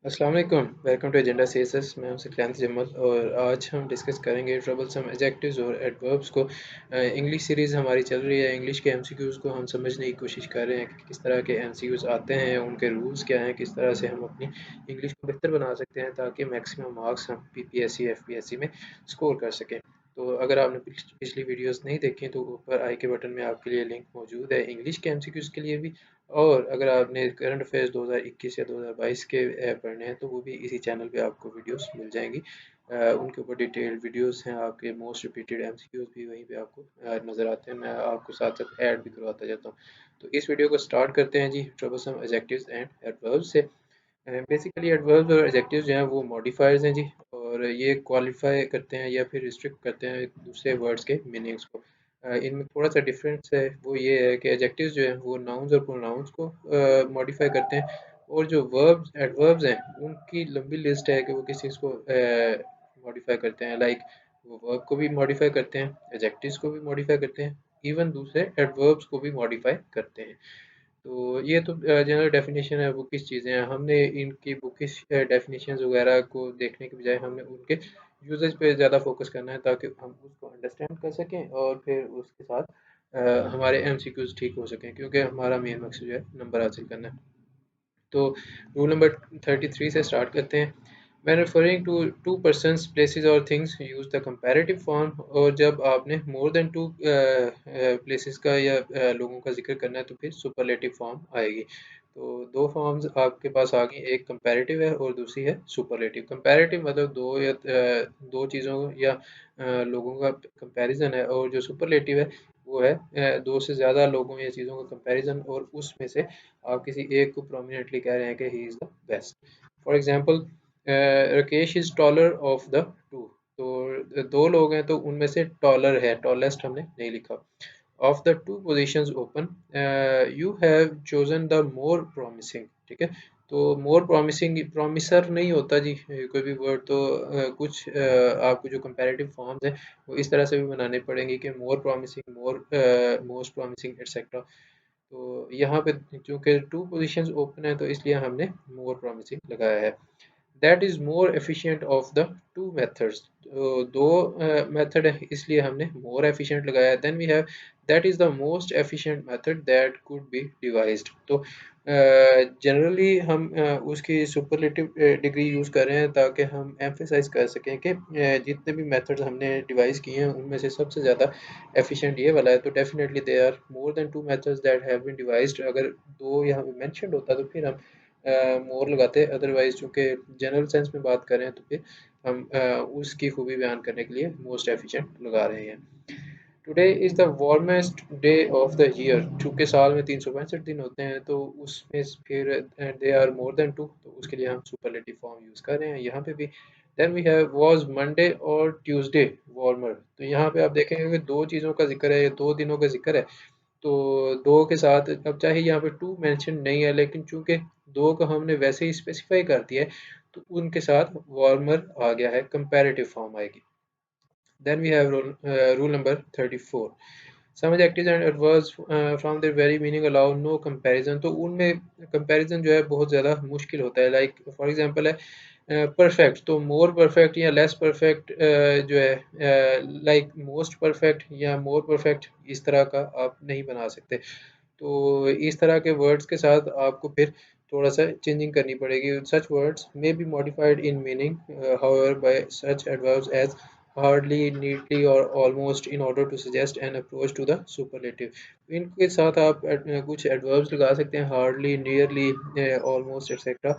अस्सलाम वालेकुम, welcome to agenda CSS. मैं हूं सिकंदर जमल और आज हम डिस्कस करेंगे ट्रबलसम एडजेक्टिव्स और एडवर्ब्स को। इंग्लिश सीरीज़ हमारी चल रही है। इंग्लिश के एमसीक्यूज़ को हम समझने की कोशिश कर रहे हैं कि किस तरह के एमसीक्यूज़ आते हैं, उनके रूल्स क्या हैं, किस तरह से हम अपनी इंग्लिश को बेहतर बना सकते हैं ताकि मैक्सिमम मार्क्स हम पीपीएससी एफपीएससी में स्कोर कर सकें। तो अगर आपने पिछली वीडियोस नहीं देखी तो ऊपर आई के बटन में आपके लिए लिंक मौजूद है इंग्लिश के एमसीक्यूज़ के लिए भी। और अगर आपने करंट अफेयर्स 2021 या 2022 के पढ़ने हैं तो वो भी इसी चैनल पे आपको वीडियोस मिल जाएंगी। उनके ऊपर डिटेल्ड वीडियोस हैं। आपके मोस्ट रिपीटेड एमसीक्यूज भी वहीं पे आपको नज़र आते हैं। मैं आपको साथ साथ ऐड भी करवाता जाता हूँ। तो इस वीडियो को स्टार्ट करते हैं जी ट्रबलसम एडजेक्टिव्स एंड एडवर्ब्स से। बेसिकली एडवर्ब्स और एडजेक्टिव्स जो हैं वो मॉडिफायर्स हैं जी, और ये क्वालिफाई करते हैं या फिर रिस्ट्रिक्ट करते हैं दूसरे वर्ड्स के मीनिंग्स को। इनमें थोड़ा सा डिफरेंस है, वो ये है कि एडजेक्टिव्स जो हैं वो नाउन्स और प्रोनाउंस को मॉडिफाई करते हैं, और जो वर्ब्स एडवर्ब्स हैं उनकी लंबी लिस्ट है कि वो किस चीज़ को मॉडिफाई करते हैं। लाइक वो वर्ब को भी मॉडिफाई करते हैं, एडजेक्टिव्स को भी मॉडिफाई करते हैं, इवन दूसरे एडवर्ब्स को भी मॉडिफाई करते हैं। तो ये तो जनरल डेफिनेशन है वो किस चीज़ें हैं। हमने इनकी बुकिश डेफिनेशंस वगैरह को देखने के बजाय हमने उनके यूजेज पे ज़्यादा फोकस करना है ताकि हम उसको अंडरस्टैंड कर सकें और फिर उसके साथ हमारे एमसीक्यूज ठीक हो सकें, क्योंकि हमारा मेन मकसद जो है नंबर हासिल करना है। तो रूल नंबर 33 से स्टार्ट करते हैं। When referring to two persons, places or things, use the comparative form। और जब आपने more than two places का या लोगों का जिक्र करना है तो फिर superlative form आएगी। तो दो फॉर्म्स आपके पास आ गई, एक कंपैरेटिव है और दूसरी है सुपरलेटिव। कंपैरेटिव मतलब दो या दो चीज़ों या लोगों का कंपैरिजन है, और जो सुपरलेटिव है वो है दो से ज़्यादा लोगों या चीज़ों का कंपैरिजन, और उसमें से आप किसी एक को प्रोमिनेंटली कह रहे हैं कि he is the best. For example, Rakesh is taller of the to. तो दो लोग हैं तो उनमें से टॉलर है, टॉलेस्ट हमने नहीं लिखा। Of the two positions open, you have chosen the more promising. ठीक है, तो मोर प्रॉमिसिंग प्रॉमिसर नहीं होता जी कोई भी वर्ड। तो कुछ आपको जो कंपैरेटिव फॉर्म्स हैं वो इस तरह से भी बनाने पड़ेंगे कि more promising, more most promising etcetera. तो यहाँ पे चूंकि टू पोजीशंस ओपन है तो इसलिए हमने मोर प्रॉमिसिंग लगाया है। That is more efficient of the two methods. तो दो मेथड है इसलिए हमने मोर एफिशिएंट लगाया। Then we have that is the most efficient method that could be devised. तो जनरली हम उसकी सुपरलेटिव डिग्री यूज़ कर रहे हैं ताकि हम एम्फेसाइज कर सकें कि जितने भी मेथड्स हमने डिवाइस किए हैं उनमें से सबसे ज़्यादा एफिशिएंट ये वाला है। तो definitely they are more than two methods that have been devised. अगर दो यहाँ पे मेंशन्ड होता तो फिर हम मोर लगाते, अदरवाइज चूँकि जनरल सेंस में बात कर रहे हैं तो फिर हम उसकी खूबी बयान करने के लिए मोस्ट एफिशिएंट लगा रहे हैं। Today is the warmest day of the year. चूँकि साल में 365 दिन होते हैं तो उसमें फिर they are more than two, तो उसके लिए हम सुपरलेटिव फॉर्म यूज़ कर रहे हैं यहाँ पे भी। Then we have was Monday और ट्यूसडे वार्मर। तो यहाँ पे आप देखेंगे कि दो चीज़ों का जिक्र है, दो दिनों का जिक्र है। तो दो के साथ अब चाहे यहाँ पे टू मेंशन नहीं है, लेकिन चूंकि दो को हमने वैसे ही स्पेसिफाई कर दिया है तो उनके साथ वार्मर आ गया है, कंपैरेटिव फॉर्म आएगी। Then we have rule number 34। Some adjectives and adverbs from their very meaning allow no comparison. तो उनमें कंपैरिजन जो है बहुत ज़्यादा मुश्किल होता है। लाइक फॉर एग्जांपल है परफेक्ट, तो मोर परफेक्ट या लेस परफेक्ट जो है लाइक मोस्ट परफेक्ट या मोर परफेक्ट, इस तरह का आप नहीं बना सकते। तो इस तरह के वर्ड्स के साथ आपको फिर थोड़ा सा चेंजिंग करनी पड़ेगी। Such words may be modified in meaning however by such adverbs as hardly, neatly or almost in order to suggest an approach to the superlative। इनके साथ आप कुछ एडवर्ब्स लगा सकते हैं, hardly, nearly, almost etc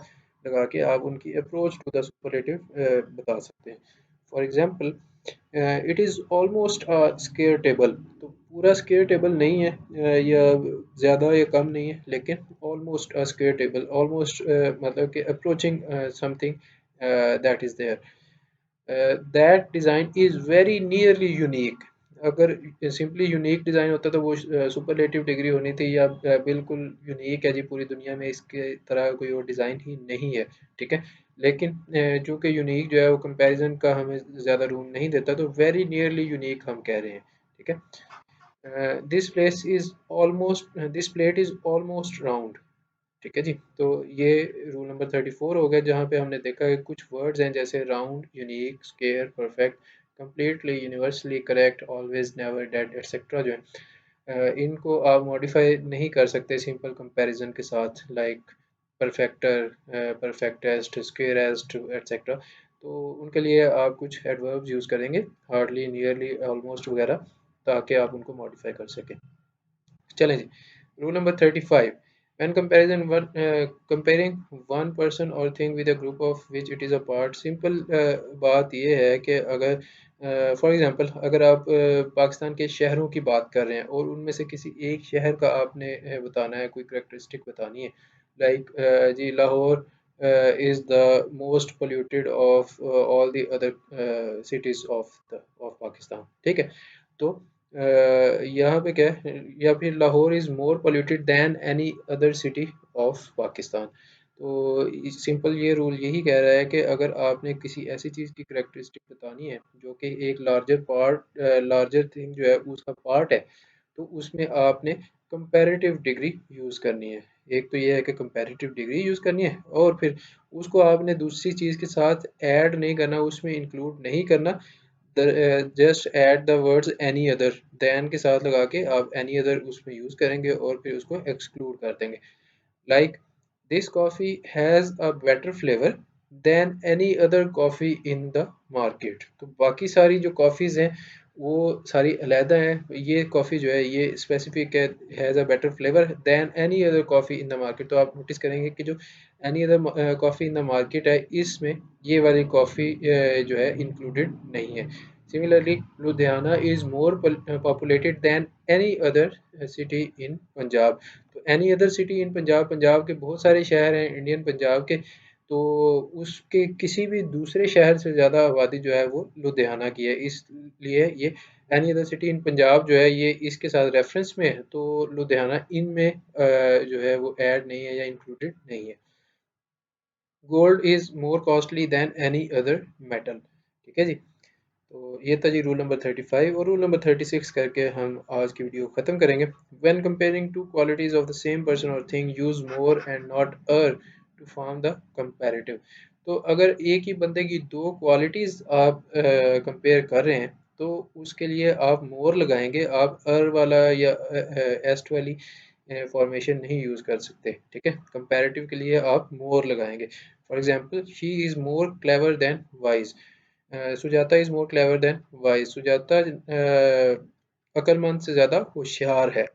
लगा के आप उनकी अप्रोच टू द सुपरलेटिव बता सकते हैं। For example, it is almost a square table. तो पूरा स्केयर टेबल नहीं है या ज़्यादा या कम नहीं है, लेकिन almost a square table. Almost मतलब कि approaching something that is there. That design is very nearly unique. अगर सिंपली यूनिक डिज़ाइन होता तो वो सुपरलेटिव डिग्री होनी थी, या बिल्कुल यूनिक है जी, पूरी दुनिया में इसके तरह कोई और डिज़ाइन ही नहीं है। ठीक है, लेकिन चूँकि यूनिक जो है वो कंपैरिजन का हमें ज़्यादा रूम नहीं देता, तो वेरी नियरली यूनिक हम कह रहे हैं। ठीक है, this plate is almost round. ठीक है जी। तो ये रूल नंबर 34 हो गया, जहाँ पे हमने देखा कि कुछ वर्ड्स हैं जैसे round, unique, square, perfect, completely, universally, correct, always, never, dead, etcetera जो है, इनको आप मॉडिफाई नहीं कर सकते सिंपल कंपैरिजन के साथ, लाइक परफेक्टर, परफेक्टेस्ट, स्क्वेयरेस्ट, एटसेट्रा। तो उनके लिए आप कुछ एडवर्ब्स यूज़ करेंगे, हार्डली, नियरली, ऑलमोस्ट वगैरह, ताकि आप उनको मॉडिफाई कर सकें। चलें जी। Rule number 35, when comparison one comparing one person or thing with a group of which it is a part, simple बात ये है कि अगर फॉर एग्जांपल अगर आप पाकिस्तान के शहरों की बात कर रहे हैं और उनमें से किसी एक शहर का आपने बताना है, कोई करेक्टरिस्टिक बतानी है, लाइक जी Lahore is the most polluted of all the other cities of Pakistan, ठीक है। तो यहाँ पे क्या है, या फिर Lahore is more polluted then any other city of Pakistan. तो सिंपल ये रूल यही कह रहा है कि अगर आपने किसी ऐसी चीज़ की करेक्टरिस्टिक बतानी है जो कि एक लार्जर थिंग जो है उसका पार्ट है, तो उसमें आपने कंपैरेटिव डिग्री यूज़ करनी है। एक तो ये है कि कंपैरेटिव डिग्री यूज़ करनी है, और फिर उसको आपने दूसरी चीज़ के साथ ऐड नहीं करना, उसमें इंक्लूड नहीं करना। Just add the words any other, than के साथ लगा के आप एनी अदर उसमें यूज़ करेंगे और फिर उसको एक्सक्लूड कर देंगे। Like this coffee has a better flavour than any other coffee in the market. तो बाकी सारी जो कॉफ़ीज़ हैं वो सारी अलहदा हैं, ये कॉफ़ी जो है ये स्पेसिफिक है, has a better flavour than any other coffee in the market. तो आप नोटिस करेंगे कि जो any other coffee in the market है, इसमें ये वाली कॉफ़ी जो है इंक्लूडेड नहीं है। Similarly Ludhiana is more populated than any other city in Punjab. तो any other city in Punjab, Punjab के बहुत सारे शहर हैं इंडियन पंजाब के, तो उसके किसी भी दूसरे शहर से ज़्यादा आबादी जो है वो लुधियाना की है। इसलिए ये any other city in Punjab जो है ये इसके साथ रेफरेंस में है, तो लुधियाना इनमें जो है वो ऐड नहीं है या इंक्लूडेड नहीं है। Gold is more costly then any other metal, ठीक है जी। तो ये था जी रूल नंबर 35, और रूल नंबर 36 करके हम आज की वीडियो ख़त्म करेंगे। When comparing two qualities of the same person और thing use more and not er to form the comparative. तो अगर एक ही बंदे की दो क्वालिटीज़ आप कंपेयर कर रहे हैं, तो उसके लिए आप मोर लगाएंगे, आप अर वाला या एस्ट वाली फॉर्मेशन नहीं यूज़ कर सकते, ठीक है। कंपैरेटिव के लिए आप मोर लगाएंगे। For example she is more clever than wise, Sujata is more clever than wise, Sujata अक्लमंद से ज़्यादा होशियार है।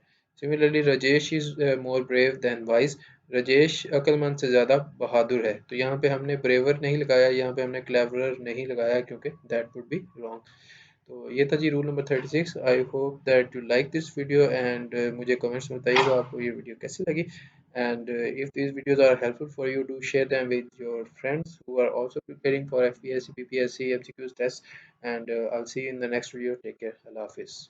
Similarly Rajesh is more brave than wise, Rajesh अक्लमंद से ज़्यादा बहादुर है। तो यहाँ पे हमने ब्रेवर नहीं लगाया, यहाँ पे हमने क्लेवरर नहीं लगाया, क्योंकि दैट वुड बी रॉन्ग। तो ये था जी rule number 36। I hope that you like this video, and मुझे कमेंट्स में बताइएगा आपको ये वीडियो कैसी लगी। And if these videos are helpful for you, do share them with your friends who are also preparing for FPSC, PPSC, MCQs tests, and I'll see you in the next video. Take care. Allah Hafiz.